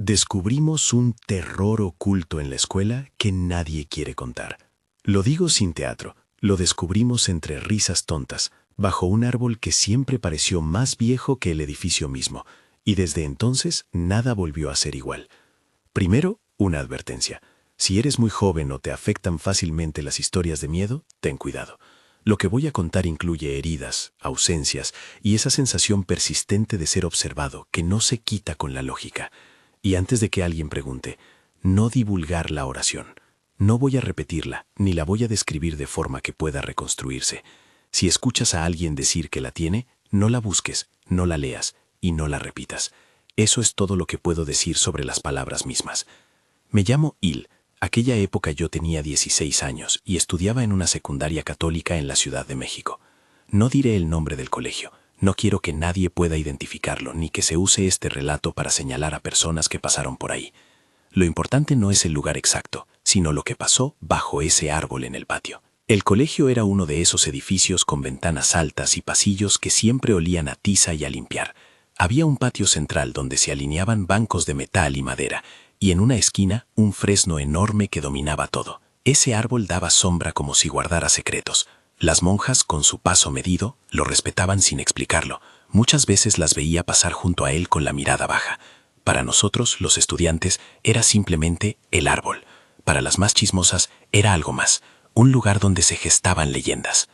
Descubrimos un terror oculto en la escuela que nadie quiere contar. Lo digo sin teatro, lo descubrimos entre risas tontas, bajo un árbol que siempre pareció más viejo que el edificio mismo, y desde entonces nada volvió a ser igual. Primero, una advertencia. Si eres muy joven o te afectan fácilmente las historias de miedo, ten cuidado. Lo que voy a contar incluye heridas, ausencias y esa sensación persistente de ser observado que no se quita con la lógica. Y antes de que alguien pregunte, no divulgar la oración. No voy a repetirla, ni la voy a describir de forma que pueda reconstruirse. Si escuchas a alguien decir que la tiene, no la busques, no la leas y no la repitas. Eso es todo lo que puedo decir sobre las palabras mismas. Me llamo Il. Aquella época yo tenía 16 años y estudiaba en una secundaria católica en la Ciudad de México. No diré el nombre del colegio. No quiero que nadie pueda identificarlo ni que se use este relato para señalar a personas que pasaron por ahí. Lo importante no es el lugar exacto, sino lo que pasó bajo ese árbol en el patio. El colegio era uno de esos edificios con ventanas altas y pasillos que siempre olían a tiza y a limpiar. Había un patio central donde se alineaban bancos de metal y madera, y en una esquina un fresno enorme que dominaba todo. Ese árbol daba sombra como si guardara secretos. Las monjas, con su paso medido, lo respetaban sin explicarlo. Muchas veces las veía pasar junto a él con la mirada baja. Para nosotros, los estudiantes, era simplemente el árbol. Para las más chismosas, era algo más, un lugar donde se gestaban leyendas.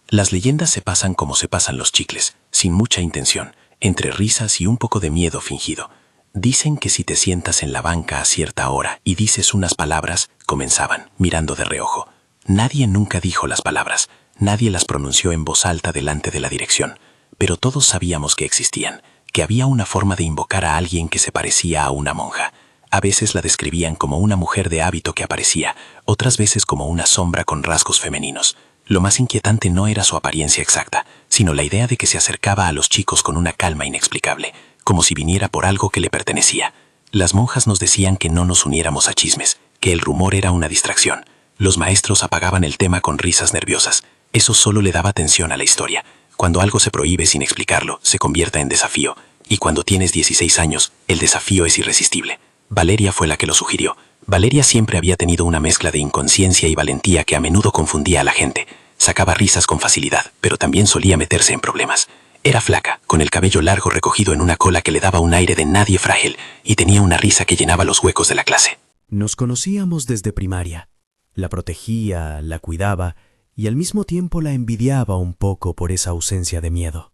Las leyendas se pasan como se pasan los chicles, sin mucha intención, entre risas y un poco de miedo fingido. Dicen que si te sientas en la banca a cierta hora y dices unas palabras, comenzaban, mirando de reojo. Nadie nunca dijo las palabras. Nadie las pronunció en voz alta delante de la dirección, pero todos sabíamos que existían, que había una forma de invocar a alguien que se parecía a una monja. A veces la describían como una mujer de hábito que aparecía, otras veces como una sombra con rasgos femeninos. Lo más inquietante no era su apariencia exacta, sino la idea de que se acercaba a los chicos con una calma inexplicable, como si viniera por algo que le pertenecía. Las monjas nos decían que no nos uniéramos a chismes, que el rumor era una distracción. Los maestros apagaban el tema con risas nerviosas. Eso solo le daba tensión a la historia. Cuando algo se prohíbe sin explicarlo, se convierte en desafío. Y cuando tienes 16 años, el desafío es irresistible. Valeria fue la que lo sugirió. Valeria siempre había tenido una mezcla de inconsciencia y valentía que a menudo confundía a la gente. Sacaba risas con facilidad, pero también solía meterse en problemas. Era flaca, con el cabello largo recogido en una cola que le daba un aire de nadie frágil, y tenía una risa que llenaba los huecos de la clase. Nos conocíamos desde primaria. La protegía, la cuidaba, y al mismo tiempo la envidiaba un poco por esa ausencia de miedo.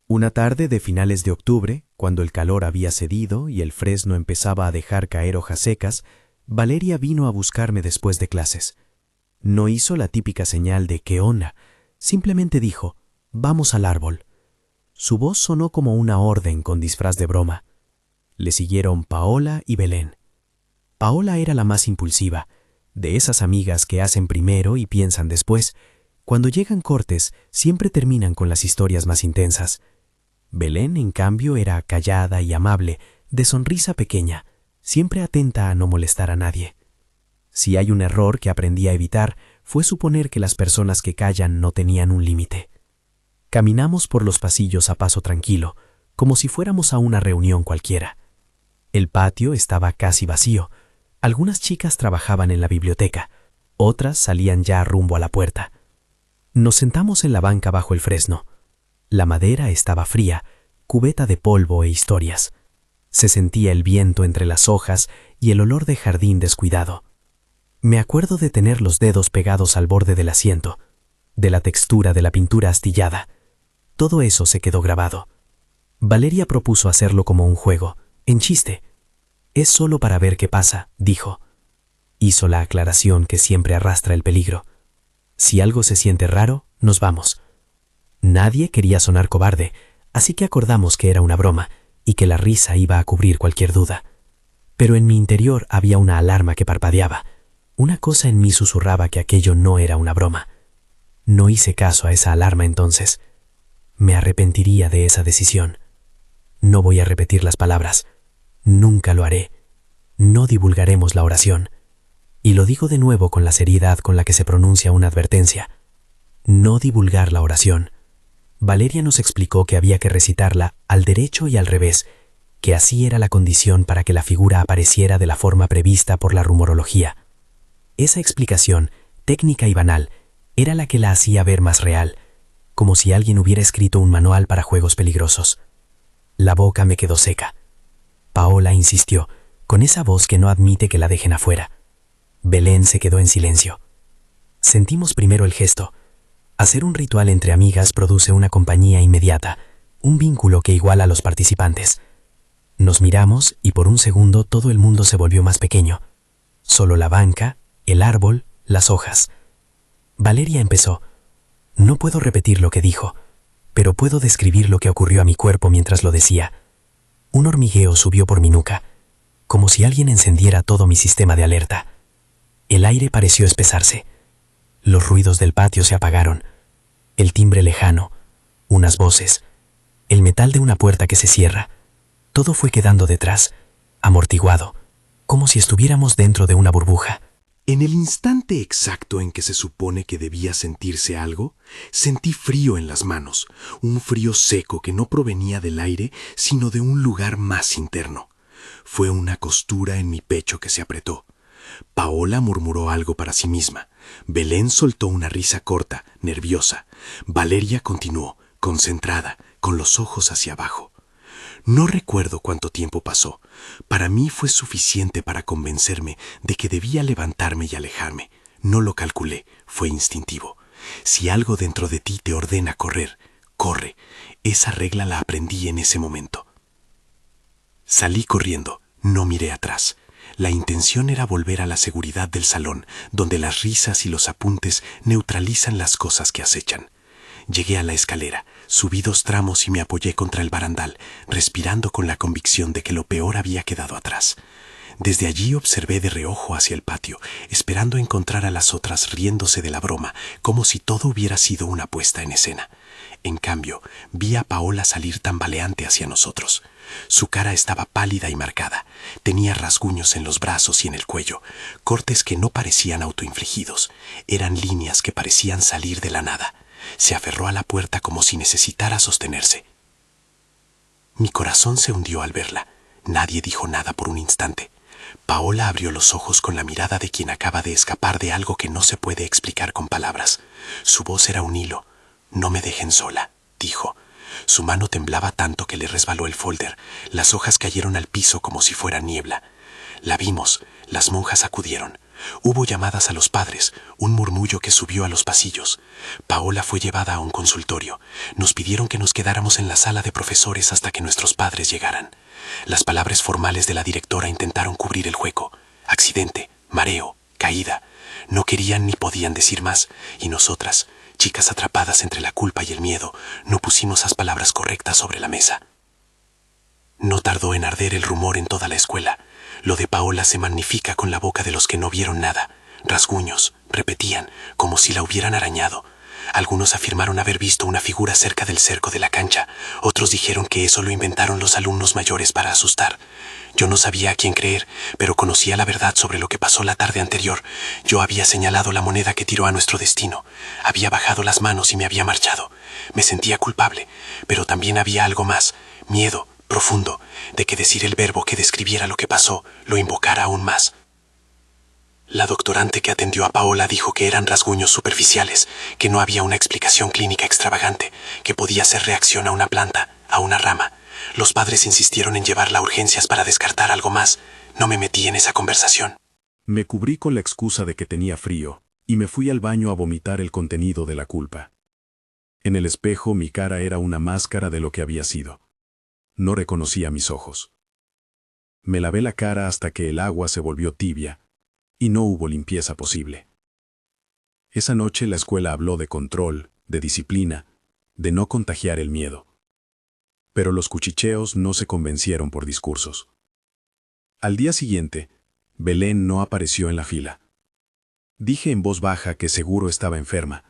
Una tarde de finales de octubre, cuando el calor había cedido y el fresno empezaba a dejar caer hojas secas, Valeria vino a buscarme después de clases. No hizo la típica señal de «¿Qué onda?», simplemente dijo «Vamos al árbol». Su voz sonó como una orden con disfraz de broma. Le siguieron Paola y Belén. Paola era la más impulsiva, de esas amigas que hacen primero y piensan después. Cuando llegan cortes, siempre terminan con las historias más intensas. Belén, en cambio, era callada y amable, de sonrisa pequeña, siempre atenta a no molestar a nadie. Si hay un error que aprendí a evitar, fue suponer que las personas que callan no tenían un límite. Caminamos por los pasillos a paso tranquilo, como si fuéramos a una reunión cualquiera. El patio estaba casi vacío. Algunas chicas trabajaban en la biblioteca, otras salían ya rumbo a la puerta. Nos sentamos en la banca bajo el fresno. La madera estaba fría, cubeta de polvo e historias. Se sentía el viento entre las hojas y el olor de jardín descuidado. Me acuerdo de tener los dedos pegados al borde del asiento, de la textura de la pintura astillada. Todo eso se quedó grabado. Valeria propuso hacerlo como un juego, en chiste. «Es solo para ver qué pasa», dijo. Hizo la aclaración que siempre arrastra el peligro. «Si algo se siente raro, nos vamos». Nadie quería sonar cobarde, así que acordamos que era una broma y que la risa iba a cubrir cualquier duda. Pero en mi interior había una alarma que parpadeaba. Una cosa en mí susurraba que aquello no era una broma. No hice caso a esa alarma entonces. Me arrepentiría de esa decisión. No voy a repetir las palabras. Nunca lo haré. No divulgaremos la oración. Y lo digo de nuevo con la seriedad con la que se pronuncia una advertencia. No divulgar la oración. Valeria nos explicó que había que recitarla al derecho y al revés, que así era la condición para que la figura apareciera de la forma prevista por la rumorología. Esa explicación, técnica y banal, era la que la hacía ver más real, como si alguien hubiera escrito un manual para juegos peligrosos. La boca me quedó seca. Paola insistió, con esa voz que no admite que la dejen afuera. Belén se quedó en silencio. Sentimos primero el gesto. Hacer un ritual entre amigas produce una compañía inmediata, un vínculo que iguala a los participantes. Nos miramos y por un segundo todo el mundo se volvió más pequeño. Solo la banca, el árbol, las hojas. Valeria empezó. No puedo repetir lo que dijo, pero puedo describir lo que ocurrió a mi cuerpo mientras lo decía. Un hormigueo subió por mi nuca, como si alguien encendiera todo mi sistema de alerta. El aire pareció espesarse. Los ruidos del patio se apagaron. El timbre lejano, unas voces, el metal de una puerta que se cierra. Todo fue quedando detrás, amortiguado, como si estuviéramos dentro de una burbuja. En el instante exacto en que se supone que debía sentirse algo, sentí frío en las manos, un frío seco que no provenía del aire, sino de un lugar más interno. Fue una costura en mi pecho que se apretó. Paola murmuró algo para sí misma. Belén soltó una risa corta, nerviosa. Valeria continuó, concentrada, con los ojos hacia abajo. No recuerdo cuánto tiempo pasó. Para mí fue suficiente para convencerme de que debía levantarme y alejarme. No lo calculé, fue instintivo. Si algo dentro de ti te ordena correr, corre. Esa regla la aprendí en ese momento. Salí corriendo, no miré atrás. La intención era volver a la seguridad del salón, donde las risas y los apuntes neutralizan las cosas que acechan. Llegué a la escalera, subí 2 tramos y me apoyé contra el barandal, respirando con la convicción de que lo peor había quedado atrás. Desde allí observé de reojo hacia el patio, esperando encontrar a las otras riéndose de la broma, como si todo hubiera sido una puesta en escena. En cambio, vi a Paola salir tambaleante hacia nosotros. Su cara estaba pálida y marcada. Tenía rasguños en los brazos y en el cuello, cortes que no parecían autoinfligidos. Eran líneas que parecían salir de la nada. Se aferró a la puerta como si necesitara sostenerse. Mi corazón se hundió al verla. Nadie dijo nada por un instante. Paola abrió los ojos con la mirada de quien acaba de escapar de algo que no se puede explicar con palabras. Su voz era un hilo. «No me dejen sola», dijo. Su mano temblaba tanto que le resbaló el folder. Las hojas cayeron al piso como si fuera niebla. La vimos. Las monjas acudieron. Hubo llamadas a los padres, un murmullo que subió a los pasillos. Paola fue llevada a un consultorio. Nos pidieron que nos quedáramos en la sala de profesores hasta que nuestros padres llegaran. Las palabras formales de la directora intentaron cubrir el hueco. Accidente, mareo, caída. No querían ni podían decir más, y nosotras, chicas atrapadas entre la culpa y el miedo, no pusimos las palabras correctas sobre la mesa. No tardó en arder el rumor en toda la escuela. Lo de Paola se magnifica con la boca de los que no vieron nada. Rasguños, repetían, como si la hubieran arañado. Algunos afirmaron haber visto una figura cerca del cerco de la cancha. Otros dijeron que eso lo inventaron los alumnos mayores para asustar. Yo no sabía a quién creer, pero conocía la verdad sobre lo que pasó la tarde anterior. Yo había señalado la moneda que tiró a nuestro destino. Había bajado las manos y me había marchado. Me sentía culpable, pero también había algo más, miedo profundo, de que decir el verbo que describiera lo que pasó lo invocara aún más. La doctorante que atendió a Paola dijo que eran rasguños superficiales, que no había una explicación clínica extravagante, que podía ser reacción a una planta, a una rama. Los padres insistieron en llevarla a urgencias para descartar algo más. No me metí en esa conversación. Me cubrí con la excusa de que tenía frío, y me fui al baño a vomitar el contenido de la culpa. En el espejo mi cara era una máscara de lo que había sido. No reconocía mis ojos. Me lavé la cara hasta que el agua se volvió tibia, y no hubo limpieza posible. Esa noche la escuela habló de control, de disciplina, de no contagiar el miedo. Pero los cuchicheos no se convencieron por discursos. Al día siguiente, Belén no apareció en la fila. Dije en voz baja que seguro estaba enferma,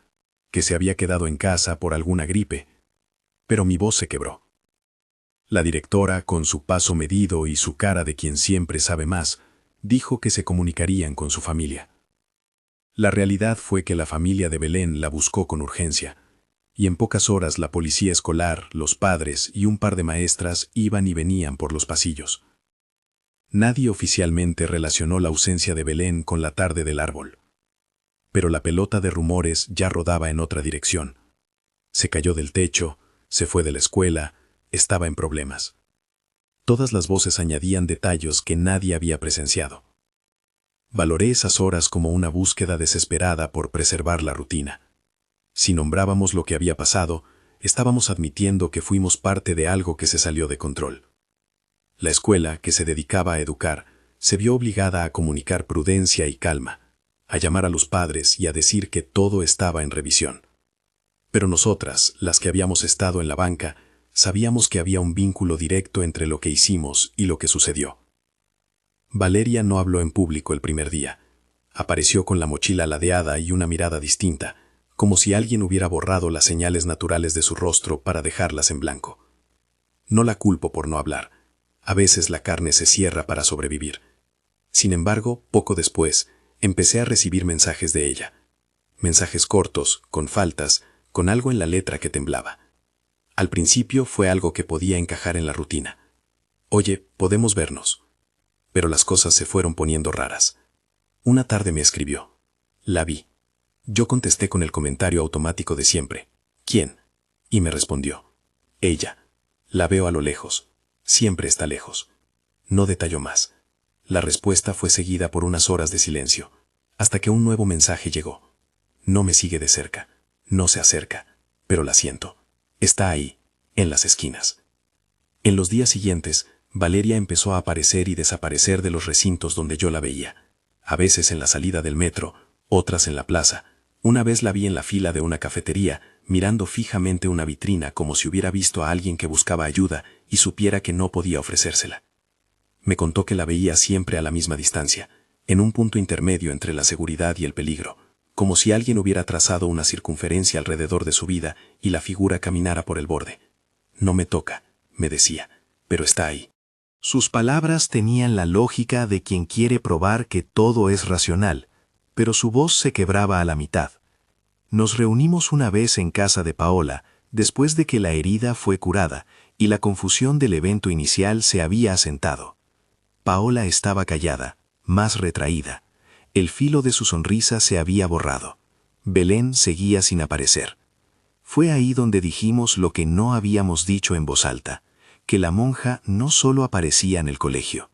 que se había quedado en casa por alguna gripe, pero mi voz se quebró. La directora, con su paso medido y su cara de quien siempre sabe más, dijo que se comunicarían con su familia. La realidad fue que la familia de Belén la buscó con urgencia. y en pocas horas la policía escolar, los padres y un par de maestras iban y venían por los pasillos. Nadie oficialmente relacionó la ausencia de Belén con la tarde del árbol. Pero la pelota de rumores ya rodaba en otra dirección. Se cayó del techo, se fue de la escuela, estaba en problemas. Todas las voces añadían detalles que nadie había presenciado. Valoré esas horas como una búsqueda desesperada por preservar la rutina. Si nombrábamos lo que había pasado, estábamos admitiendo que fuimos parte de algo que se salió de control. La escuela, que se dedicaba a educar, se vio obligada a comunicar prudencia y calma, a llamar a los padres y a decir que todo estaba en revisión. Pero nosotras, las que habíamos estado en la banca, sabíamos que había un vínculo directo entre lo que hicimos y lo que sucedió. Valeria no habló en público el primer día. Apareció con la mochila ladeada y una mirada distinta, como si alguien hubiera borrado las señales naturales de su rostro para dejarlas en blanco. No la culpo por no hablar. A veces la carne se cierra para sobrevivir. Sin embargo, poco después, empecé a recibir mensajes de ella. Mensajes cortos, con faltas, con algo en la letra que temblaba. Al principio fue algo que podía encajar en la rutina. Oye, podemos vernos. Pero las cosas se fueron poniendo raras. Una tarde me escribió. La vi. Yo contesté con el comentario automático de siempre. ¿Quién? Y me respondió. Ella. La veo a lo lejos. Siempre está lejos. No detalló más. La respuesta fue seguida por unas horas de silencio, hasta que un nuevo mensaje llegó. No me sigue de cerca. No se acerca. Pero la siento. Está ahí, en las esquinas. En los días siguientes, Valeria empezó a aparecer y desaparecer de los recintos donde yo la veía. A veces en la salida del metro, otras en la plaza. Una vez la vi en la fila de una cafetería, mirando fijamente una vitrina como si hubiera visto a alguien que buscaba ayuda y supiera que no podía ofrecérsela. Me contó que la veía siempre a la misma distancia, en un punto intermedio entre la seguridad y el peligro, como si alguien hubiera trazado una circunferencia alrededor de su vida y la figura caminara por el borde. No me toca, me decía, pero está ahí. Sus palabras tenían la lógica de quien quiere probar que todo es racional, pero su voz se quebraba a la mitad. Nos reunimos una vez en casa de Paola, después de que la herida fue curada y la confusión del evento inicial se había asentado. Paola estaba callada, más retraída. El filo de su sonrisa se había borrado. Belén seguía sin aparecer. Fue ahí donde dijimos lo que no habíamos dicho en voz alta, que la monja no solo aparecía en el colegio.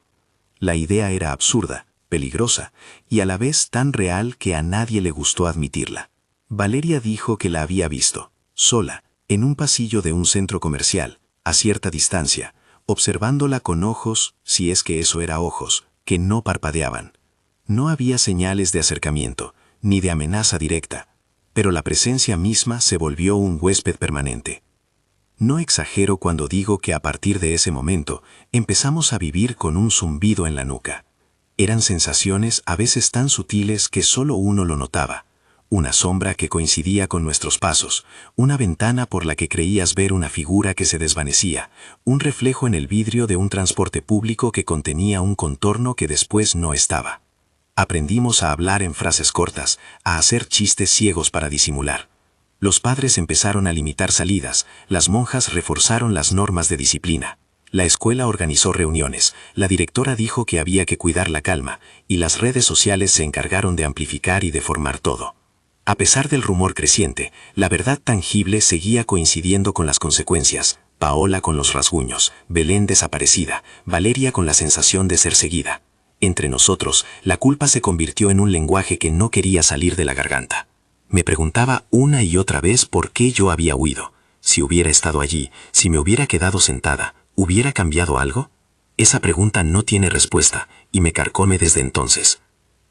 La idea era absurda, peligrosa y a la vez tan real que a nadie le gustó admitirla. Valeria dijo que la había visto, sola, en un pasillo de un centro comercial, a cierta distancia, observándola con ojos, si es que eso era ojos, que no parpadeaban. No había señales de acercamiento, ni de amenaza directa, pero la presencia misma se volvió un huésped permanente. No exagero cuando digo que a partir de ese momento empezamos a vivir con un zumbido en la nuca. Eran sensaciones a veces tan sutiles que solo uno lo notaba. Una sombra que coincidía con nuestros pasos, una ventana por la que creías ver una figura que se desvanecía, un reflejo en el vidrio de un transporte público que contenía un contorno que después no estaba. Aprendimos a hablar en frases cortas, a hacer chistes ciegos para disimular. Los padres empezaron a limitar salidas, las monjas reforzaron las normas de disciplina. La escuela organizó reuniones, la directora dijo que había que cuidar la calma, y las redes sociales se encargaron de amplificar y deformar todo. A pesar del rumor creciente, la verdad tangible seguía coincidiendo con las consecuencias. Paola con los rasguños, Belén desaparecida, Valeria con la sensación de ser seguida. Entre nosotros, la culpa se convirtió en un lenguaje que no quería salir de la garganta. Me preguntaba una y otra vez por qué yo había huido. Si hubiera estado allí, si me hubiera quedado sentada, ¿hubiera cambiado algo? Esa pregunta no tiene respuesta, y me carcome desde entonces.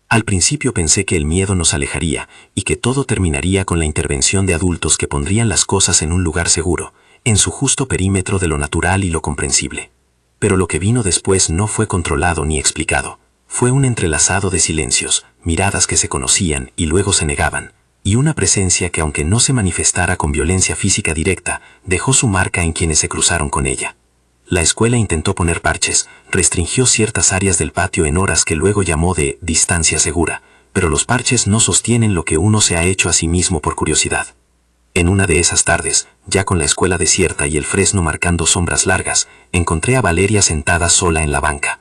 Al principio pensé que el miedo nos alejaría, y que todo terminaría con la intervención de adultos que pondrían las cosas en un lugar seguro, en su justo perímetro de lo natural y lo comprensible. Pero lo que vino después no fue controlado ni explicado. Fue un entrelazado de silencios, miradas que se conocían y luego se negaban, y una presencia que, aunque no se manifestara con violencia física directa, dejó su marca en quienes se cruzaron con ella. La escuela intentó poner parches, restringió ciertas áreas del patio en horas que luego llamó de distancia segura, pero los parches no sostienen lo que uno se ha hecho a sí mismo por curiosidad. En una de esas tardes, ya con la escuela desierta y el fresno marcando sombras largas, encontré a Valeria sentada sola en la banca.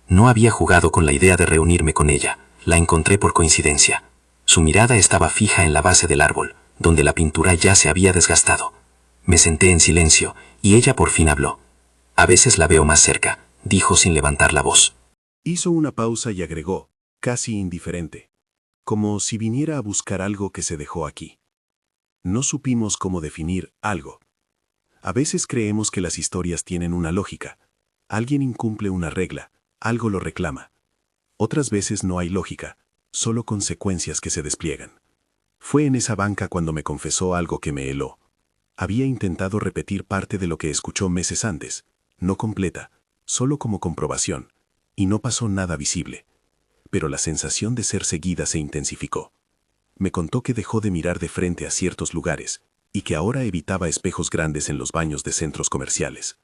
No había jugado con la idea de reunirme con ella, la encontré por coincidencia. Su mirada estaba fija en la base del árbol, donde la pintura ya se había desgastado. Me senté en silencio, y ella por fin habló. A veces la veo más cerca, dijo sin levantar la voz. Hizo una pausa y agregó, casi indiferente, como si viniera a buscar algo que se dejó aquí. No supimos cómo definir algo. A veces creemos que las historias tienen una lógica. Alguien incumple una regla, algo lo reclama. Otras veces no hay lógica, solo consecuencias que se despliegan. Fue en esa banca cuando me confesó algo que me heló. Había intentado repetir parte de lo que escuchó meses antes, no completa, solo como comprobación, y no pasó nada visible. Pero la sensación de ser seguida se intensificó. Me contó que dejó de mirar de frente a ciertos lugares y que ahora evitaba espejos grandes en los baños de centros comerciales.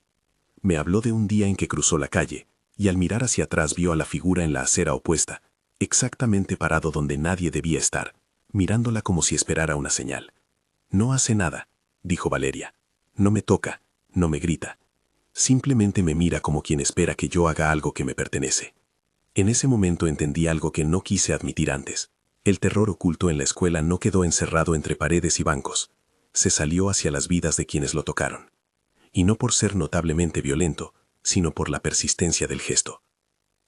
Me habló de un día en que cruzó la calle y al mirar hacia atrás vio a la figura en la acera opuesta, exactamente parado donde nadie debía estar, mirándola como si esperara una señal. No hace nada, dijo Valeria. No me toca, no me grita. Simplemente me mira como quien espera que yo haga algo que me pertenece. En ese momento entendí algo que no quise admitir antes. El terror oculto en la escuela no quedó encerrado entre paredes y bancos. Se salió hacia las vidas de quienes lo tocaron. Y no por ser notablemente violento, sino por la persistencia del gesto.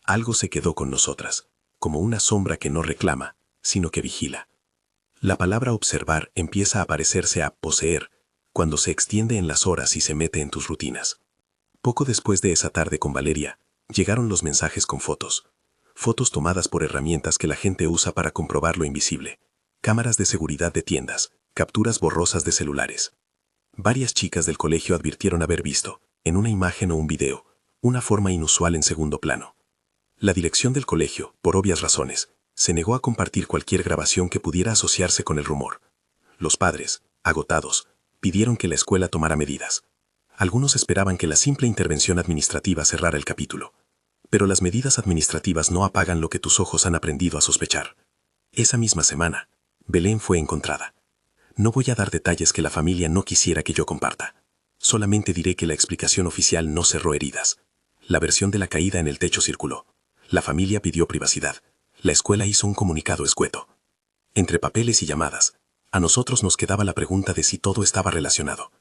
Algo se quedó con nosotras, como una sombra que no reclama, sino que vigila. La palabra observar empieza a parecerse a poseer, cuando se extiende en las horas y se mete en tus rutinas. Poco después de esa tarde con Valeria, llegaron los mensajes con fotos. Fotos tomadas por herramientas que la gente usa para comprobar lo invisible. Cámaras de seguridad de tiendas, capturas borrosas de celulares. Varias chicas del colegio advirtieron haber visto, en una imagen o un video, una forma inusual en segundo plano. La dirección del colegio, por obvias razones, se negó a compartir cualquier grabación que pudiera asociarse con el rumor. Los padres, agotados, pidieron que la escuela tomara medidas. Algunos esperaban que la simple intervención administrativa cerrara el capítulo. Pero las medidas administrativas no apagan lo que tus ojos han aprendido a sospechar. Esa misma semana, Belén fue encontrada. No voy a dar detalles que la familia no quisiera que yo comparta. Solamente diré que la explicación oficial no cerró heridas. La versión de la caída en el techo circuló. La familia pidió privacidad. La escuela hizo un comunicado escueto. Entre papeles y llamadas, a nosotros nos quedaba la pregunta de si todo estaba relacionado.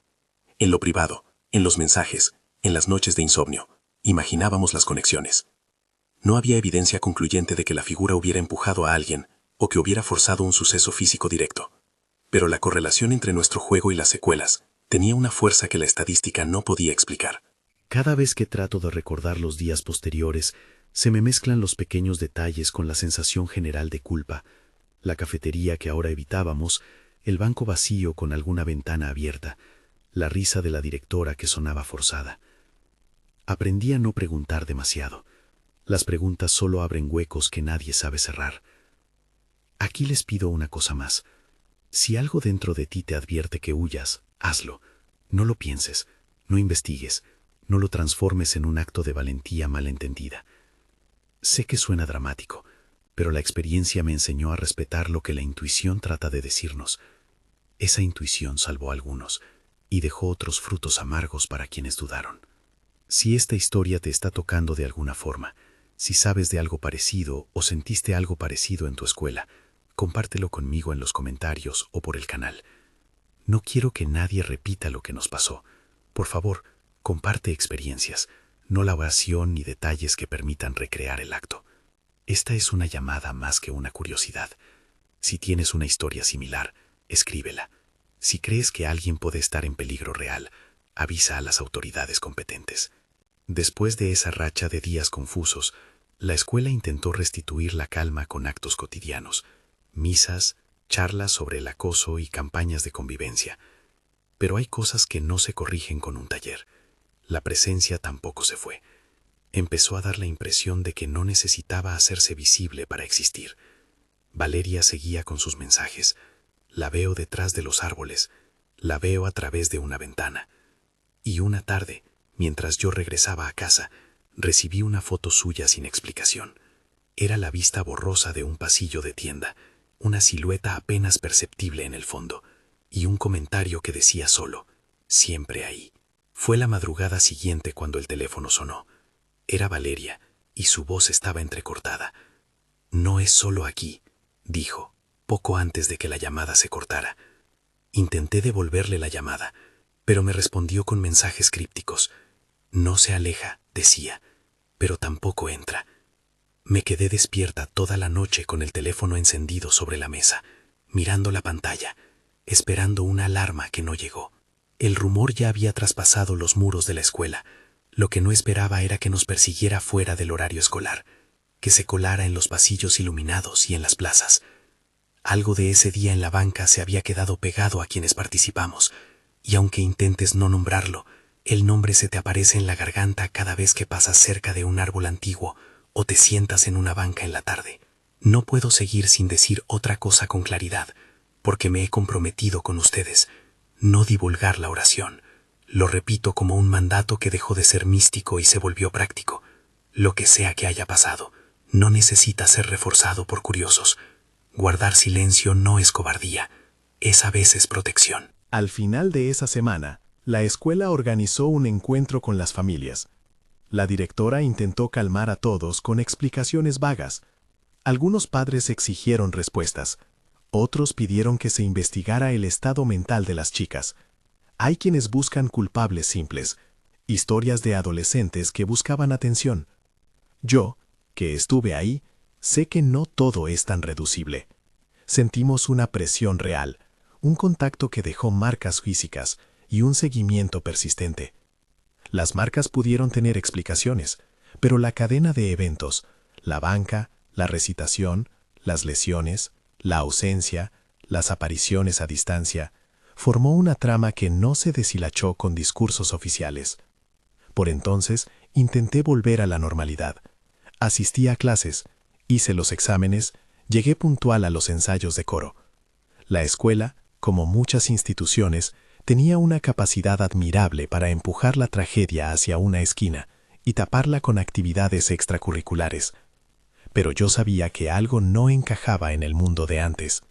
En lo privado, en los mensajes, en las noches de insomnio, imaginábamos las conexiones. No había evidencia concluyente de que la figura hubiera empujado a alguien o que hubiera forzado un suceso físico directo. Pero la correlación entre nuestro juego y las secuelas tenía una fuerza que la estadística no podía explicar. Cada vez que trato de recordar los días posteriores, se me mezclan los pequeños detalles con la sensación general de culpa. La cafetería que ahora evitábamos, el banco vacío con alguna ventana abierta, la risa de la directora que sonaba forzada. Aprendí a no preguntar demasiado. Las preguntas solo abren huecos que nadie sabe cerrar. Aquí les pido una cosa más. Si algo dentro de ti te advierte que huyas, hazlo. No lo pienses, no investigues, no lo transformes en un acto de valentía malentendida. Sé que suena dramático, pero la experiencia me enseñó a respetar lo que la intuición trata de decirnos. Esa intuición salvó a algunos y dejó otros frutos amargos para quienes dudaron. Si esta historia te está tocando de alguna forma, si sabes de algo parecido o sentiste algo parecido en tu escuela, compártelo conmigo en los comentarios o por el canal. No quiero que nadie repita lo que nos pasó. Por favor, comparte experiencias, no la oración ni detalles que permitan recrear el acto. Esta es una llamada más que una curiosidad. Si tienes una historia similar, escríbela. Si crees que alguien puede estar en peligro real, avisa a las autoridades competentes. Después de esa racha de días confusos, la escuela intentó restituir la calma con actos cotidianos, misas, charlas sobre el acoso y campañas de convivencia. Pero hay cosas que no se corrigen con un taller. La presencia tampoco se fue. Empezó a dar la impresión de que no necesitaba hacerse visible para existir. Valeria seguía con sus mensajes. La veo detrás de los árboles, la veo a través de una ventana. Y una tarde, mientras yo regresaba a casa, recibí una foto suya sin explicación. Era la vista borrosa de un pasillo de tienda, una silueta apenas perceptible en el fondo, y un comentario que decía solo, siempre ahí. Fue la madrugada siguiente cuando el teléfono sonó. Era Valeria, y su voz estaba entrecortada. No es solo aquí, dijo, poco antes de que la llamada se cortara. Intenté devolverle la llamada, pero me respondió con mensajes crípticos. No se aleja, decía, pero tampoco entra. Me quedé despierta toda la noche con el teléfono encendido sobre la mesa, mirando la pantalla, esperando una alarma que no llegó. El rumor ya había traspasado los muros de la escuela. Lo que no esperaba era que nos persiguiera fuera del horario escolar, que se colara en los pasillos iluminados y en las plazas. Algo de ese día en la banca se había quedado pegado a quienes participamos, y aunque intentes no nombrarlo, el nombre se te aparece en la garganta cada vez que pasas cerca de un árbol antiguo o te sientas en una banca en la tarde. No puedo seguir sin decir otra cosa con claridad, porque me he comprometido con ustedes. No divulgar la oración. Lo repito como un mandato que dejó de ser místico y se volvió práctico. Lo que sea que haya pasado, no necesita ser reforzado por curiosos. Guardar silencio no es cobardía, es a veces protección. Al final de esa semana, la escuela organizó un encuentro con las familias. La directora intentó calmar a todos con explicaciones vagas. Algunos padres exigieron respuestas. Otros pidieron que se investigara el estado mental de las chicas. Hay quienes buscan culpables simples, historias de adolescentes que buscaban atención. Yo, que estuve ahí, sé que no todo es tan reducible. Sentimos una presión real, un contacto que dejó marcas físicas y un seguimiento persistente. Las marcas pudieron tener explicaciones, pero la cadena de eventos, la banca, la recitación, las lesiones, la ausencia, las apariciones a distancia, formó una trama que no se deshilachó con discursos oficiales. Por entonces, intenté volver a la normalidad. Asistí a clases, hice los exámenes, llegué puntual a los ensayos de coro. La escuela, como muchas instituciones, tenía una capacidad admirable para empujar la tragedia hacia una esquina y taparla con actividades extracurriculares. Pero yo sabía que algo no encajaba en el mundo de antes.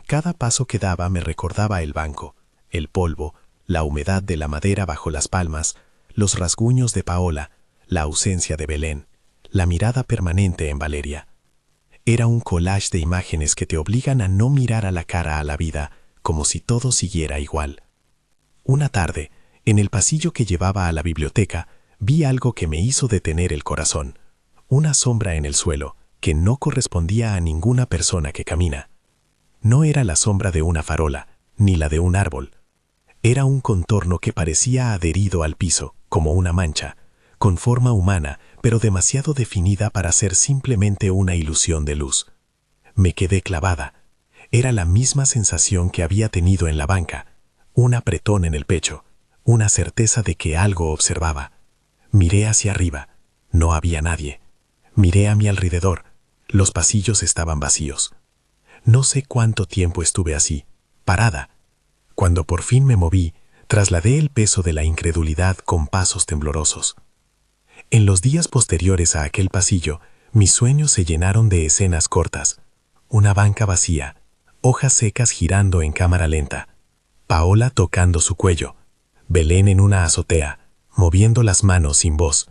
Cada paso que daba me recordaba el banco, el polvo, la humedad de la madera bajo las palmas, los rasguños de Paola, la ausencia de Belén, la mirada permanente en Valeria. Era un collage de imágenes que te obligan a no mirar a la cara a la vida, como si todo siguiera igual. Una tarde, en el pasillo que llevaba a la biblioteca, vi algo que me hizo detener el corazón. Una sombra en el suelo, que no correspondía a ninguna persona que camina. No era la sombra de una farola, ni la de un árbol. Era un contorno que parecía adherido al piso, como una mancha, con forma humana, pero demasiado definida para ser simplemente una ilusión de luz. Me quedé clavada. Era la misma sensación que había tenido en la banca, un apretón en el pecho, una certeza de que algo observaba. Miré hacia arriba. No había nadie. Miré a mi alrededor. Los pasillos estaban vacíos. No sé cuánto tiempo estuve así, parada. Cuando por fin me moví, trasladé el peso de la incredulidad con pasos temblorosos. En los días posteriores a aquel pasillo, mis sueños se llenaron de escenas cortas. Una banca vacía, hojas secas girando en cámara lenta, Paola tocando su cuello, Belén en una azotea, moviendo las manos sin voz.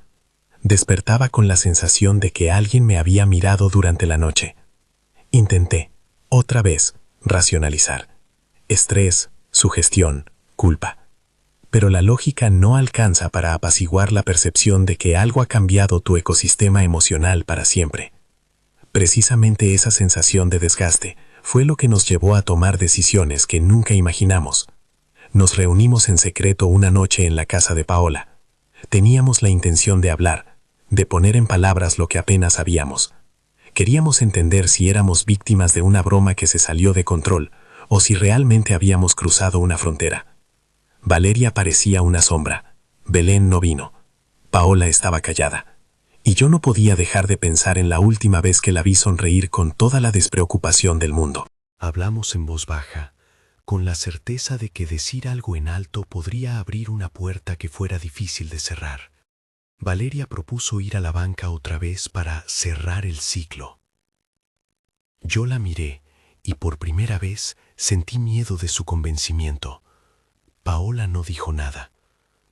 Despertaba con la sensación de que alguien me había mirado durante la noche. Intenté, otra vez, racionalizar. Estrés, sugestión, culpa. Pero la lógica no alcanza para apaciguar la percepción de que algo ha cambiado tu ecosistema emocional para siempre. Precisamente esa sensación de desgaste fue lo que nos llevó a tomar decisiones que nunca imaginamos. Nos reunimos en secreto una noche en la casa de Paola. Teníamos la intención de hablar, de poner en palabras lo que apenas sabíamos. Queríamos entender si éramos víctimas de una broma que se salió de control o si realmente habíamos cruzado una frontera. Valeria parecía una sombra. Belén no vino. Paola estaba callada. Y yo no podía dejar de pensar en la última vez que la vi sonreír con toda la despreocupación del mundo. Hablamos en voz baja, con la certeza de que decir algo en alto podría abrir una puerta que fuera difícil de cerrar. Valeria propuso ir a la banca otra vez para cerrar el ciclo. Yo la miré y por primera vez sentí miedo de su convencimiento. Paola no dijo nada.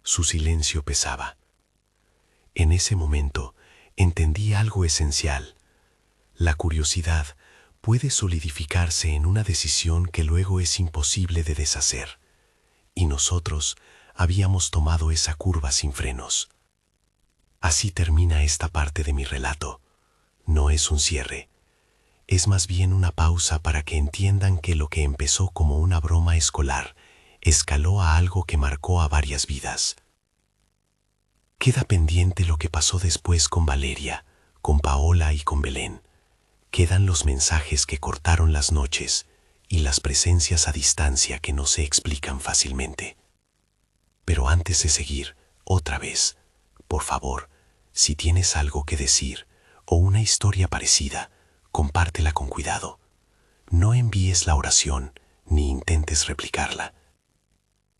Su silencio pesaba. En ese momento entendí algo esencial. La curiosidad puede solidificarse en una decisión que luego es imposible de deshacer. Y nosotros habíamos tomado esa curva sin frenos. Así termina esta parte de mi relato. No es un cierre. Es más bien una pausa para que entiendan que lo que empezó como una broma escolar escaló a algo que marcó a varias vidas. Queda pendiente lo que pasó después con Valeria, con Paola y con Belén. Quedan los mensajes que cortaron las noches y las presencias a distancia que no se explican fácilmente. Pero antes de seguir, otra vez, por favor, si tienes algo que decir o una historia parecida, compártela con cuidado. No envíes la oración ni intentes replicarla.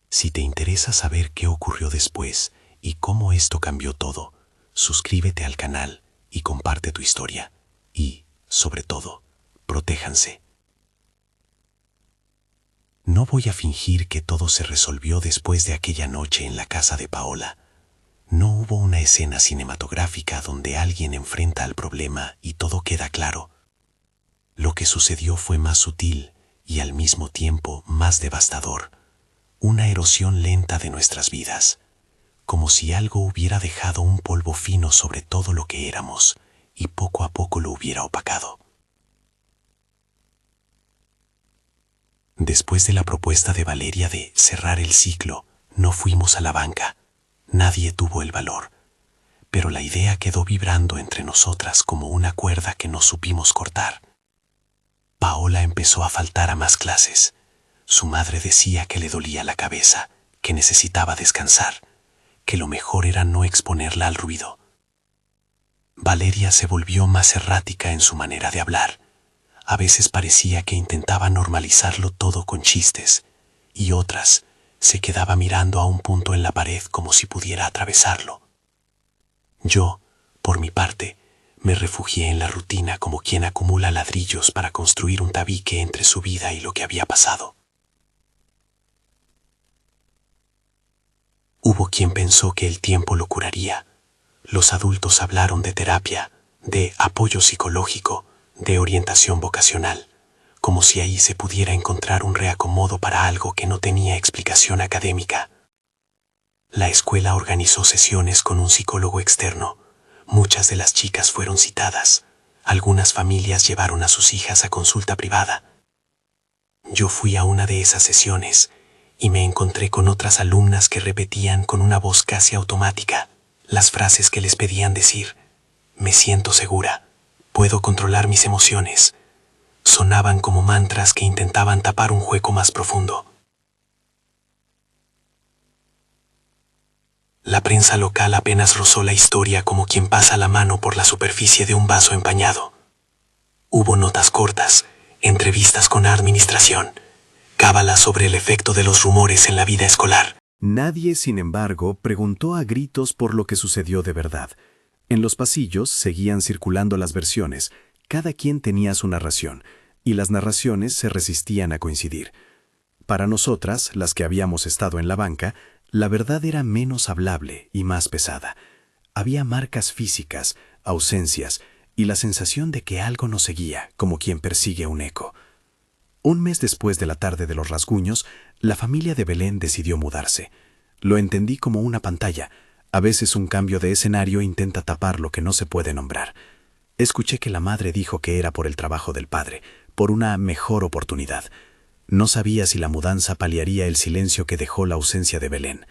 Si te interesa saber qué ocurrió después y cómo esto cambió todo, suscríbete al canal y comparte tu historia. Y, sobre todo, protéjanse. No voy a fingir que todo se resolvió después de aquella noche en la casa de Paola. No hubo una escena cinematográfica donde alguien enfrenta al problema y todo queda claro. Lo que sucedió fue más sutil y al mismo tiempo más devastador. Una erosión lenta de nuestras vidas, como si algo hubiera dejado un polvo fino sobre todo lo que éramos y poco a poco lo hubiera opacado. Después de la propuesta de Valeria de cerrar el ciclo, no fuimos a la banca. Nadie tuvo el valor, pero la idea quedó vibrando entre nosotras como una cuerda que no supimos cortar. Paola empezó a faltar a más clases. Su madre decía que le dolía la cabeza, que necesitaba descansar, que lo mejor era no exponerla al ruido. Valeria se volvió más errática en su manera de hablar. A veces parecía que intentaba normalizarlo todo con chistes, y otras se quedaba mirando a un punto en la pared como si pudiera atravesarlo. Yo, por mi parte, me refugié en la rutina como quien acumula ladrillos para construir un tabique entre su vida y lo que había pasado. Hubo quien pensó que el tiempo lo curaría. Los adultos hablaron de terapia, de apoyo psicológico, de orientación vocacional, como si ahí se pudiera encontrar un reacomodo para algo que no tenía explicación académica. La escuela organizó sesiones con un psicólogo externo. Muchas de las chicas fueron citadas. Algunas familias llevaron a sus hijas a consulta privada. Yo fui a una de esas sesiones y me encontré con otras alumnas que repetían con una voz casi automática las frases que les pedían decir. Me siento segura, puedo controlar mis emociones. Sonaban como mantras que intentaban tapar un hueco más profundo. La prensa local apenas rozó la historia como quien pasa la mano por la superficie de un vaso empañado. Hubo notas cortas, entrevistas con la administración, cábalas sobre el efecto de los rumores en la vida escolar. Nadie, sin embargo, preguntó a gritos por lo que sucedió de verdad. En los pasillos seguían circulando las versiones, cada quien tenía su narración, y las narraciones se resistían a coincidir. Para nosotras, las que habíamos estado en la banca, la verdad era menos hablable y más pesada. Había marcas físicas, ausencias y la sensación de que algo nos seguía, como quien persigue un eco. Un mes después de la tarde de los rasguños, la familia de Belén decidió mudarse. Lo entendí como una pantalla. A veces un cambio de escenario intenta tapar lo que no se puede nombrar. Escuché que la madre dijo que era por el trabajo del padre, por una mejor oportunidad. No sabía si la mudanza paliaría el silencio que dejó la ausencia de Belén.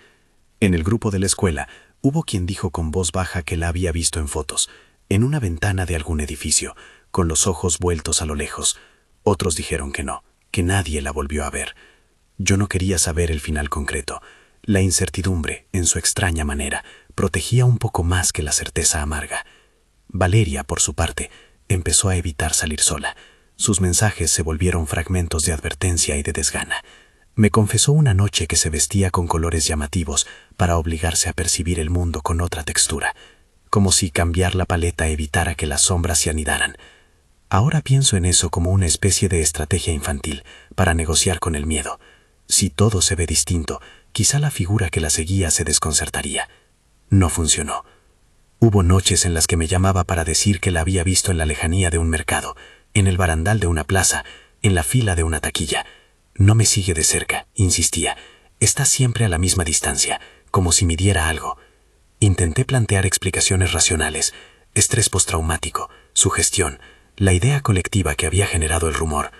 En el grupo de la escuela, hubo quien dijo con voz baja que la había visto en fotos, en una ventana de algún edificio, con los ojos vueltos a lo lejos. Otros dijeron que no, que nadie la volvió a ver. Yo no quería saber el final concreto. La incertidumbre, en su extraña manera, protegía un poco más que la certeza amarga. Valeria, por su parte, empezó a evitar salir sola. Sus mensajes se volvieron fragmentos de advertencia y de desgana. Me confesó una noche que se vestía con colores llamativos para obligarse a percibir el mundo con otra textura, como si cambiar la paleta evitara que las sombras se anidaran. Ahora pienso en eso como una especie de estrategia infantil para negociar con el miedo. Si todo se ve distinto, quizá la figura que la seguía se desconcertaría. No funcionó. Hubo noches en las que me llamaba para decir que la había visto en la lejanía de un mercado, en el barandal de una plaza, en la fila de una taquilla. No me sigue de cerca, insistía. Está siempre a la misma distancia, como si midiera algo. Intenté plantear explicaciones racionales, estrés postraumático, sugestión, la idea colectiva que había generado el rumor.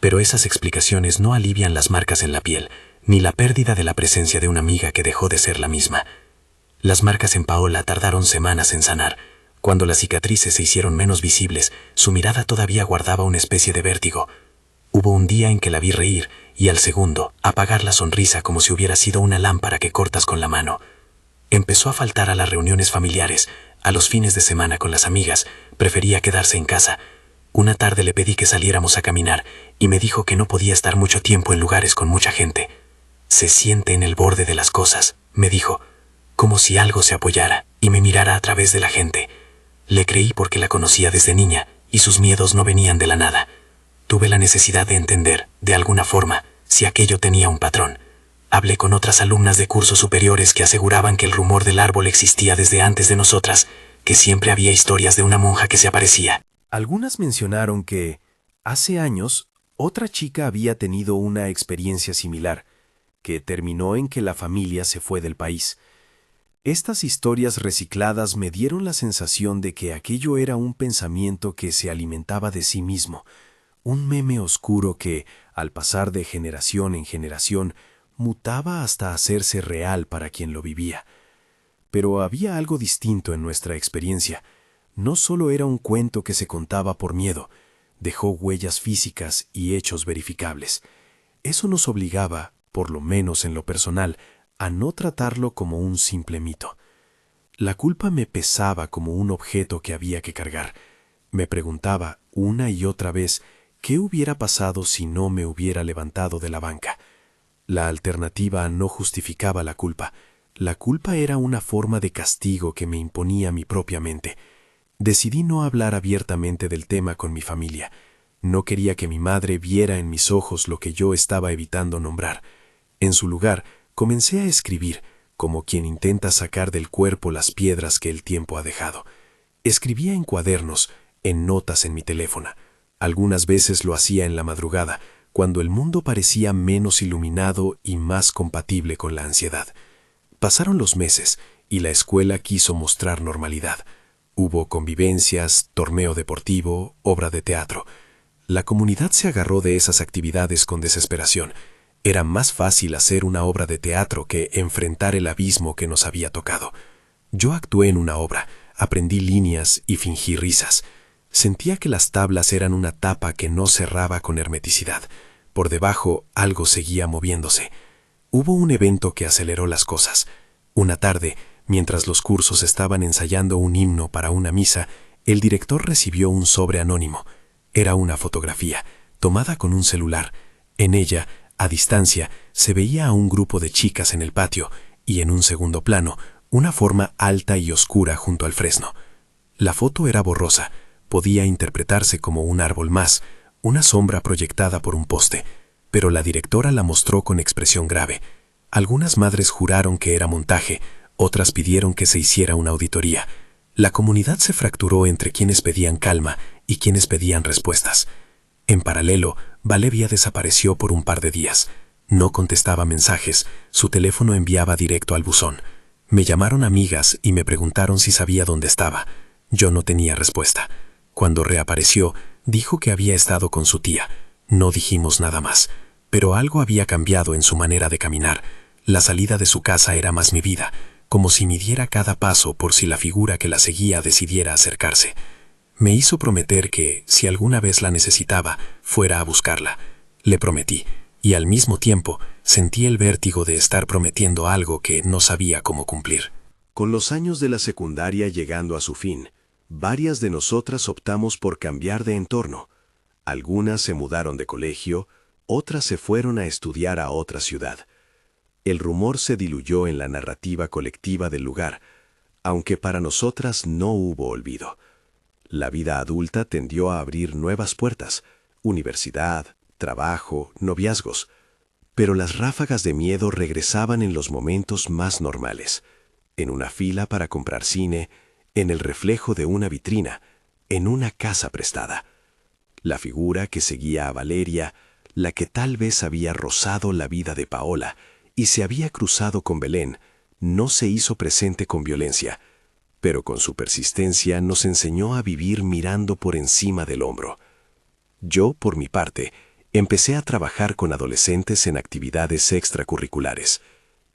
Pero esas explicaciones no alivian las marcas en la piel, ni la pérdida de la presencia de una amiga que dejó de ser la misma. Las marcas en Paola tardaron semanas en sanar. Cuando las cicatrices se hicieron menos visibles, su mirada todavía guardaba una especie de vértigo. Hubo un día en que la vi reír y al segundo apagar la sonrisa como si hubiera sido una lámpara que cortas con la mano. Empezó a faltar a las reuniones familiares, a los fines de semana con las amigas, prefería quedarse en casa. Una tarde le pedí que saliéramos a caminar y me dijo que no podía estar mucho tiempo en lugares con mucha gente. Se siente en el borde de las cosas, me dijo, como si algo se apoyara y me mirara a través de la gente. Le creí porque la conocía desde niña y sus miedos no venían de la nada. Tuve la necesidad de entender, de alguna forma, si aquello tenía un patrón. Hablé con otras alumnas de cursos superiores que aseguraban que el rumor del árbol existía desde antes de nosotras, que siempre había historias de una monja que se aparecía. Algunas mencionaron que, hace años, otra chica había tenido una experiencia similar, que terminó en que la familia se fue del país. Estas historias recicladas me dieron la sensación de que aquello era un pensamiento que se alimentaba de sí mismo, un meme oscuro que, al pasar de generación en generación, mutaba hasta hacerse real para quien lo vivía. Pero había algo distinto en nuestra experiencia. No solo era un cuento que se contaba por miedo, dejó huellas físicas y hechos verificables. Eso nos obligaba, por lo menos en lo personal, a no tratarlo como un simple mito. La culpa me pesaba como un objeto que había que cargar. Me preguntaba una y otra vez qué hubiera pasado si no me hubiera levantado de la banca. La alternativa no justificaba la culpa. La culpa era una forma de castigo que me imponía mi propia mente. Decidí no hablar abiertamente del tema con mi familia. No quería que mi madre viera en mis ojos lo que yo estaba evitando nombrar. En su lugar, comencé a escribir, como quien intenta sacar del cuerpo las piedras que el tiempo ha dejado. Escribía en cuadernos, en notas en mi teléfono. Algunas veces lo hacía en la madrugada, cuando el mundo parecía menos iluminado y más compatible con la ansiedad. Pasaron los meses y la escuela quiso mostrar normalidad. Hubo convivencias, torneo deportivo, obra de teatro. La comunidad se agarró de esas actividades con desesperación. Era más fácil hacer una obra de teatro que enfrentar el abismo que nos había tocado. Yo actué en una obra, aprendí líneas y fingí risas. Sentía que las tablas eran una tapa que no cerraba con hermeticidad. Por debajo algo seguía moviéndose. Hubo un evento que aceleró las cosas. Una tarde, mientras los cursos estaban ensayando un himno para una misa, el director recibió un sobre anónimo. Era una fotografía, tomada con un celular. En ella, a distancia, se veía a un grupo de chicas en el patio y en un segundo plano, una forma alta y oscura junto al fresno. La foto era borrosa, podía interpretarse como un árbol más, una sombra proyectada por un poste, pero la directora la mostró con expresión grave. Algunas madres juraron que era montaje, otras pidieron que se hiciera una auditoría. La comunidad se fracturó entre quienes pedían calma y quienes pedían respuestas. En paralelo, Valeria desapareció por un par de días. No contestaba mensajes, su teléfono enviaba directo al buzón. Me llamaron amigas y me preguntaron si sabía dónde estaba. Yo no tenía respuesta. Cuando reapareció, dijo que había estado con su tía. No dijimos nada más, pero algo había cambiado en su manera de caminar. La salida de su casa era más mi vida, como si midiera cada paso por si la figura que la seguía decidiera acercarse. Me hizo prometer que, si alguna vez la necesitaba, fuera a buscarla. Le prometí, y al mismo tiempo sentí el vértigo de estar prometiendo algo que no sabía cómo cumplir. Con los años de la secundaria llegando a su fin, varias de nosotras optamos por cambiar de entorno. Algunas se mudaron de colegio, otras se fueron a estudiar a otra ciudad. El rumor se diluyó en la narrativa colectiva del lugar, aunque para nosotras no hubo olvido. La vida adulta tendió a abrir nuevas puertas: universidad, trabajo, noviazgos. Pero las ráfagas de miedo regresaban en los momentos más normales: en una fila para comprar cine, en el reflejo de una vitrina, en una casa prestada. La figura que seguía a Valeria, la que tal vez había rozado la vida de Paola y se había cruzado con Belén, no se hizo presente con violencia, pero con su persistencia nos enseñó a vivir mirando por encima del hombro. Yo, por mi parte, empecé a trabajar con adolescentes en actividades extracurriculares.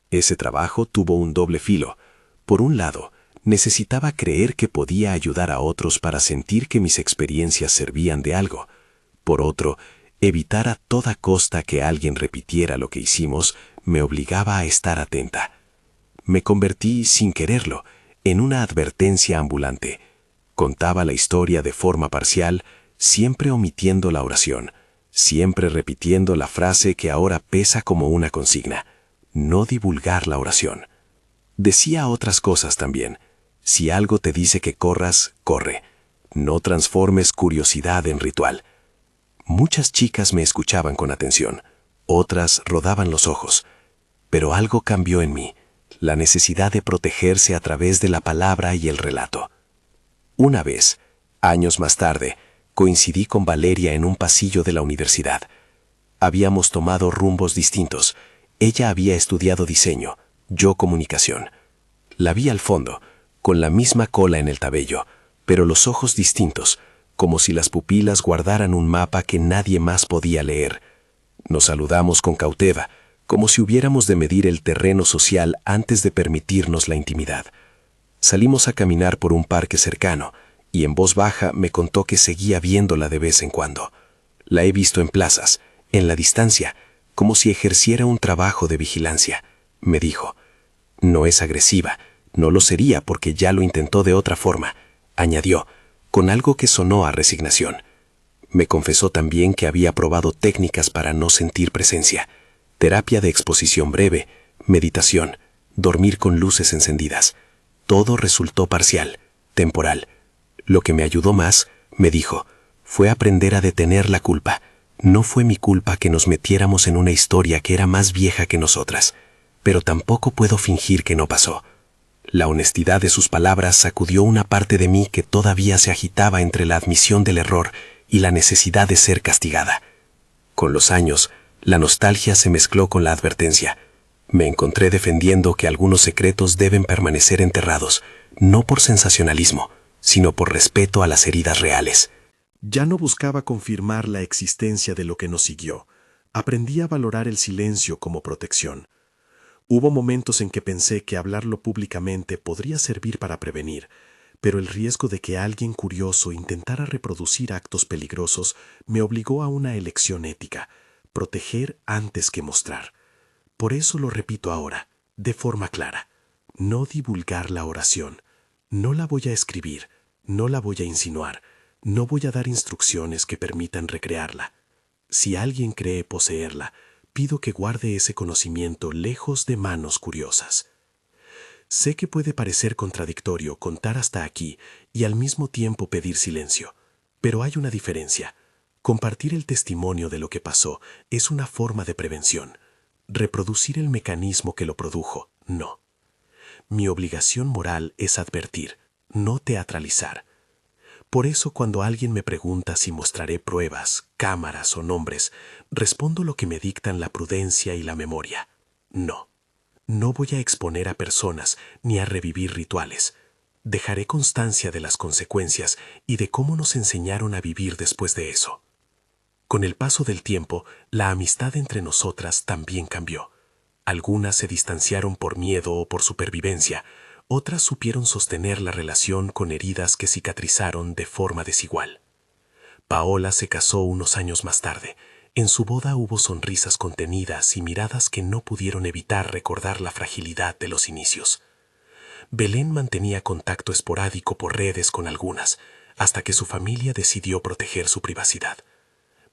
Ese trabajo tuvo un doble filo. Por un lado, necesitaba creer que podía ayudar a otros para sentir que mis experiencias servían de algo. Por otro, evitar a toda costa que alguien repitiera lo que hicimos me obligaba a estar atenta. Me convertí, sin quererlo, en una advertencia ambulante. Contaba la historia de forma parcial, siempre omitiendo la oración, siempre repitiendo la frase que ahora pesa como una consigna: no divulgar la oración. Decía otras cosas también: si algo te dice que corras, corre. No transformes curiosidad en ritual. Muchas chicas me escuchaban con atención, otras rodaban los ojos. Pero algo cambió en mí: la necesidad de protegerse a través de la palabra y el relato. Una vez, años más tarde, coincidí con Valeria en un pasillo de la universidad. Habíamos tomado rumbos distintos. Ella había estudiado diseño, yo comunicación. La vi al fondo, con la misma cola en el tabello, pero los ojos distintos, como si las pupilas guardaran un mapa que nadie más podía leer. Nos saludamos con cautela, como si hubiéramos de medir el terreno social antes de permitirnos la intimidad. Salimos a caminar por un parque cercano, y en voz baja me contó que seguía viéndola de vez en cuando. La he visto en plazas, en la distancia, como si ejerciera un trabajo de vigilancia. Me dijo: no es agresiva, no lo sería porque ya lo intentó de otra forma, añadió, con algo que sonó a resignación. Me confesó también que había probado técnicas para no sentir presencia: terapia de exposición breve, meditación, dormir con luces encendidas. Todo resultó parcial, temporal. Lo que me ayudó más, me dijo, fue aprender a detener la culpa. No fue mi culpa que nos metiéramos en una historia que era más vieja que nosotras, pero tampoco puedo fingir que no pasó. La honestidad de sus palabras sacudió una parte de mí que todavía se agitaba entre la admisión del error y la necesidad de ser castigada. Con los años, la nostalgia se mezcló con la advertencia. Me encontré defendiendo que algunos secretos deben permanecer enterrados, no por sensacionalismo, sino por respeto a las heridas reales. Ya no buscaba confirmar la existencia de lo que nos siguió. Aprendí a valorar el silencio como protección. Hubo momentos en que pensé que hablarlo públicamente podría servir para prevenir, pero el riesgo de que alguien curioso intentara reproducir actos peligrosos me obligó a una elección ética: proteger antes que mostrar. Por eso lo repito ahora, de forma clara: no divulgar la oración. No la voy a escribir, no la voy a insinuar, no voy a dar instrucciones que permitan recrearla. Si alguien cree poseerla, pido que guarde ese conocimiento lejos de manos curiosas. Sé que puede parecer contradictorio contar hasta aquí y al mismo tiempo pedir silencio, pero hay una diferencia. Compartir el testimonio de lo que pasó es una forma de prevención. Reproducir el mecanismo que lo produjo, no. Mi obligación moral es advertir, no teatralizar. Por eso, cuando alguien me pregunta si mostraré pruebas, cámaras o nombres, respondo lo que me dictan la prudencia y la memoria: no. No voy a exponer a personas ni a revivir rituales. Dejaré constancia de las consecuencias y de cómo nos enseñaron a vivir después de eso. Con el paso del tiempo, la amistad entre nosotras también cambió. Algunas se distanciaron por miedo o por supervivencia, otras supieron sostener la relación con heridas que cicatrizaron de forma desigual. Paola se casó unos años más tarde. En su boda hubo sonrisas contenidas y miradas que no pudieron evitar recordar la fragilidad de los inicios. Belén mantenía contacto esporádico por redes con algunas, hasta que su familia decidió proteger su privacidad.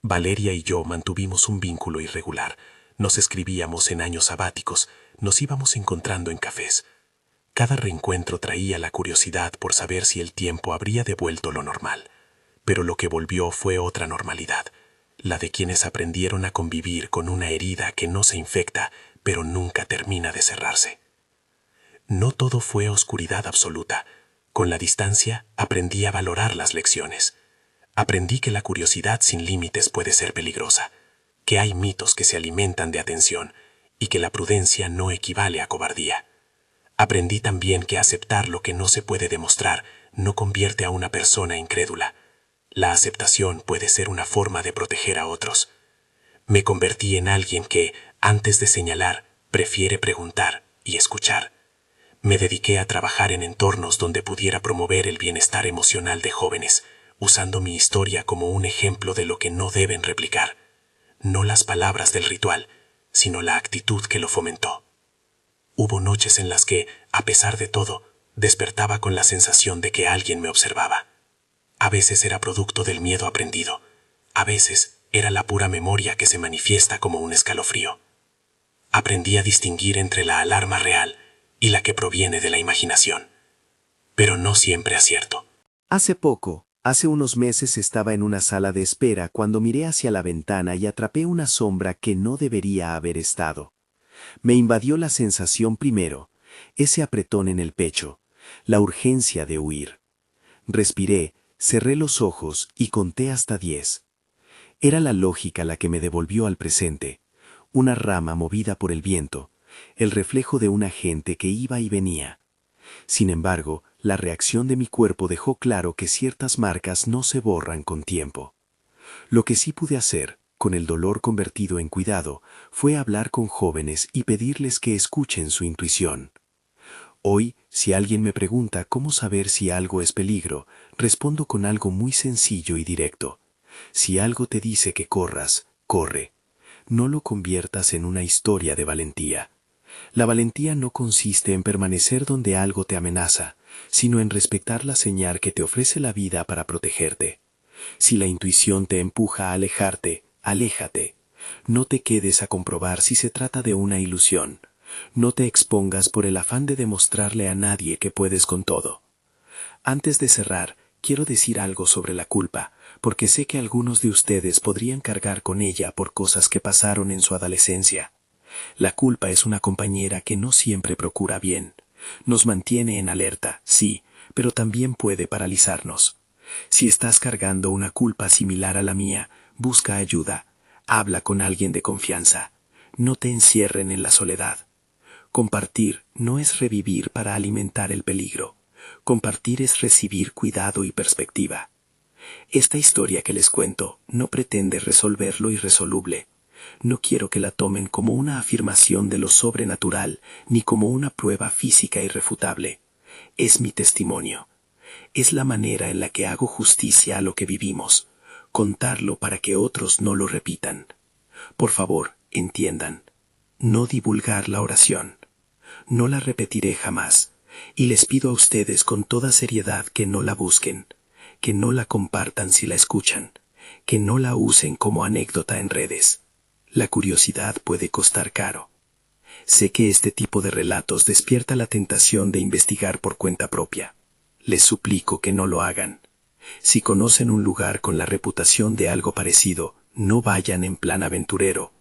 Valeria y yo mantuvimos un vínculo irregular. Nos escribíamos en años sabáticos, nos íbamos encontrando en cafés. Cada reencuentro traía la curiosidad por saber si el tiempo habría devuelto lo normal, pero lo que volvió fue otra normalidad, la de quienes aprendieron a convivir con una herida que no se infecta, pero nunca termina de cerrarse. No todo fue oscuridad absoluta. Con la distancia aprendí a valorar las lecciones. Aprendí que la curiosidad sin límites puede ser peligrosa, que hay mitos que se alimentan de atención y que la prudencia no equivale a cobardía. Aprendí también que aceptar lo que no se puede demostrar no convierte a una persona incrédula. La aceptación puede ser una forma de proteger a otros. Me convertí en alguien que, antes de señalar, prefiere preguntar y escuchar. Me dediqué a trabajar en entornos donde pudiera promover el bienestar emocional de jóvenes, usando mi historia como un ejemplo de lo que no deben replicar. No las palabras del ritual, sino la actitud que lo fomentó. Hubo noches en las que, a pesar de todo, despertaba con la sensación de que alguien me observaba. A veces era producto del miedo aprendido, a veces era la pura memoria que se manifiesta como un escalofrío. Aprendí a distinguir entre la alarma real y la que proviene de la imaginación. Pero no siempre acierto. Hace unos meses estaba en una sala de espera cuando miré hacia la ventana y atrapé una sombra que no debería haber estado. Me invadió la sensación primero, ese apretón en el pecho, la urgencia de huir. Respiré, cerré los ojos y conté hasta 10. Era la lógica la que me devolvió al presente, una rama movida por el viento, el reflejo de una gente que iba y venía. Sin embargo, la reacción de mi cuerpo dejó claro que ciertas marcas no se borran con tiempo. Lo que sí pude hacer, con el dolor convertido en cuidado, fue hablar con jóvenes y pedirles que escuchen su intuición. Hoy, si alguien me pregunta cómo saber si algo es peligro, respondo con algo muy sencillo y directo. Si algo te dice que corras, corre. No lo conviertas en una historia de valentía. La valentía no consiste en permanecer donde algo te amenaza, sino en respetar la señal que te ofrece la vida para protegerte. Si la intuición te empuja a alejarte, aléjate. No te quedes a comprobar si se trata de una ilusión. No te expongas por el afán de demostrarle a nadie que puedes con todo. Antes de cerrar, quiero decir algo sobre la culpa, porque sé que algunos de ustedes podrían cargar con ella por cosas que pasaron en su adolescencia. La culpa es una compañera que no siempre procura bien. Nos mantiene en alerta, sí, pero también puede paralizarnos. Si estás cargando una culpa similar a la mía, busca ayuda. Habla con alguien de confianza. No te encierren en la soledad. Compartir no es revivir para alimentar el peligro. Compartir es recibir cuidado y perspectiva. Esta historia que les cuento no pretende resolver lo irresoluble. No quiero que la tomen como una afirmación de lo sobrenatural, ni como una prueba física irrefutable. Es mi testimonio. Es la manera en la que hago justicia a lo que vivimos. Contarlo para que otros no lo repitan. Por favor, entiendan. No divulgar la oración. No la repetiré jamás. Y les pido a ustedes con toda seriedad que no la busquen. Que no la compartan si la escuchan. Que no la usen como anécdota en redes. La curiosidad puede costar caro. Sé que este tipo de relatos despierta la tentación de investigar por cuenta propia. Les suplico que no lo hagan. Si conocen un lugar con la reputación de algo parecido, no vayan en plan aventurero.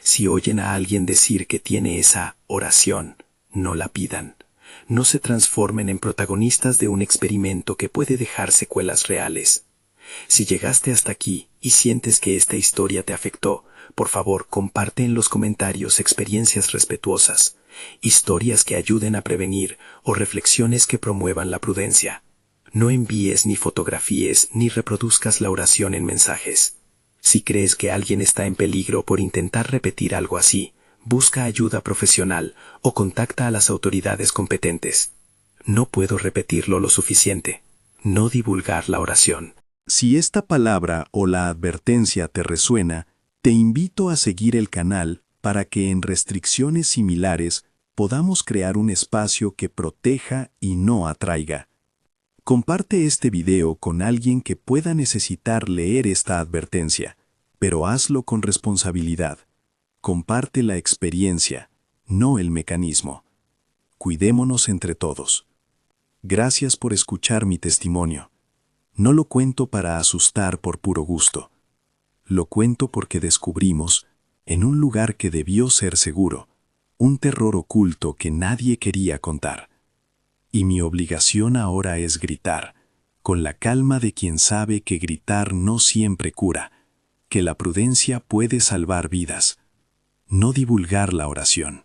Si oyen a alguien decir que tiene esa oración, no la pidan. No se transformen en protagonistas de un experimento que puede dejar secuelas reales. Si llegaste hasta aquí y sientes que esta historia te afectó, por favor, comparte en los comentarios experiencias respetuosas, historias que ayuden a prevenir o reflexiones que promuevan la prudencia. No envíes ni fotografíes ni reproduzcas la oración en mensajes. Si crees que alguien está en peligro por intentar repetir algo así, busca ayuda profesional o contacta a las autoridades competentes. No puedo repetirlo lo suficiente. No divulgar la oración. Si esta palabra o la advertencia te resuena, te invito a seguir el canal para que en restricciones similares podamos crear un espacio que proteja y no atraiga. Comparte este video con alguien que pueda necesitar leer esta advertencia, pero hazlo con responsabilidad. Comparte la experiencia, no el mecanismo. Cuidémonos entre todos. Gracias por escuchar mi testimonio. No lo cuento para asustar por puro gusto. Lo cuento porque descubrimos, en un lugar que debió ser seguro, un terror oculto que nadie quería contar. Y mi obligación ahora es gritar, con la calma de quien sabe que gritar no siempre cura, que la prudencia puede salvar vidas. No divulgar la oración.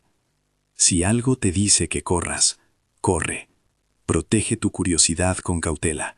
Si algo te dice que corras, corre. Protege tu curiosidad con cautela.